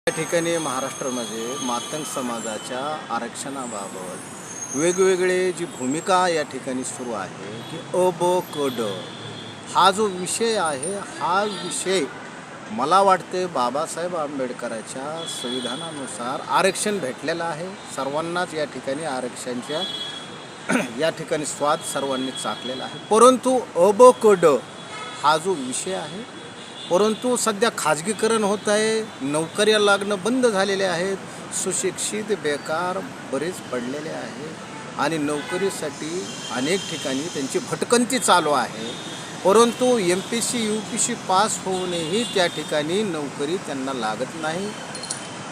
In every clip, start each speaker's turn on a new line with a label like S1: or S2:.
S1: या ठिकाणी महाराष्ट्रामध्ये मातंग समाजाच्या आरक्षणाबाबत वेगवेगळे जी भूमिका या ठिकाणी सुरू आहे की अ ब क ड हा जो विषय आहे हा विषय मला वाटते बाबासाहेब आंबेडकरांच्या संविधानानुसार आरक्षण भेटलेलं आहे. सर्वांनाच या ठिकाणी आरक्षणाच्या या ठिकाणी स्वाद सर्वांनी चाखलेला आहे. परंतु अ ब क ड हा जो विषय आहे, परंतु सध्या खाजगीकरण होत आहे, नोकऱ्या लागणं बंद झालेले आहेत, सुशिक्षित बेकार बरेच पडलेले आहेत आणि नोकरीसाठी अनेक ठिकाणी त्यांची भटकंती चालू आहे. परंतु MPSC UPSC पास होऊनही त्या ठिकाणी नोकरी त्यांना लागत नाही.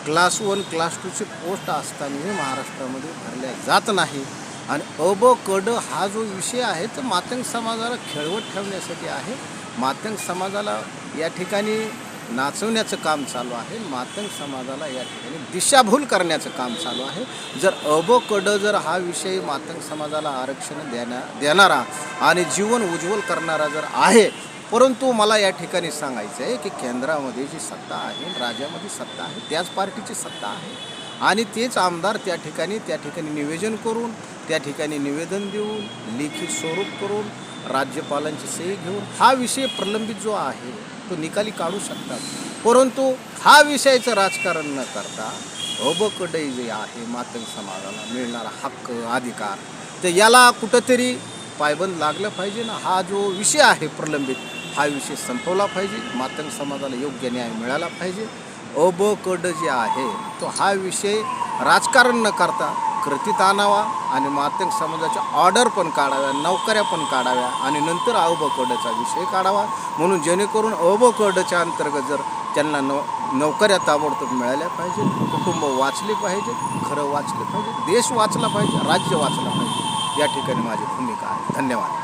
S1: क्लास 1 क्लास 2ची पोस्ट असतानाही महाराष्ट्रामध्ये भरल्या जात नाही. आणि अ ब क ड हा जो विषय आहे तो मातंग समाजाला खेळवत ठेवण्यासाठी आहे. मातंग समाजाला या ठिकाणी नाचवण्याचं काम चालू आहे. मातंग समाजाला या ठिकाणी दिशाभूल करण्याचं काम चालू आहे. जर अ ब क ड जर हा विषय मातंग समाजाला आरक्षण देणारा आणि जीवन उज्ज्वल करणारा जर आहे, परंतु मला या ठिकाणी सांगायचं आहे की केंद्रामध्ये जी सत्ता आहे, राज्यामध्ये सत्ता आहे, त्याच पार्टीची सत्ता आहे आणि तेच आमदार त्या ठिकाणी निवेदन करून, त्या ठिकाणी निवेदन देऊन, लिखित स्वरूप करून, राज्यपालांची सही घेऊन हा विषय प्रलंबित जो आहे तो निकाली काढू शकतात. परंतु हा विषयाचं राजकारण न करता अ ब क ड जे आहे मातंग समाजाला मिळणारा हक्क अधिकार, तर याला कुठंतरी पायबंद लागलं पाहिजे ना. हा जो विषय आहे प्रलंबित, हा विषय संपवला पाहिजे. मातंग समाजाला योग्य न्याय मिळाला पाहिजे. अ ब क ड जे आहे तो हा विषय राजकारण न करता कृतीत आणावा आणि मातंग समाजाच्या ऑर्डर पण काढाव्या, नोकऱ्या पण काढाव्या आणि नंतर अ ब क डचा विषय काढावा. म्हणून जेणेकरून अ ब क डच्या अंतर्गत जर त्यांना नोकऱ्या ताबडतोब मिळाल्या पाहिजे, कुटुंब वाचले पाहिजे, घरं वाचले पाहिजे, देश वाचला पाहिजे, राज्य वाचलं पाहिजे. या ठिकाणी माझी भूमिका आहे. धन्यवाद.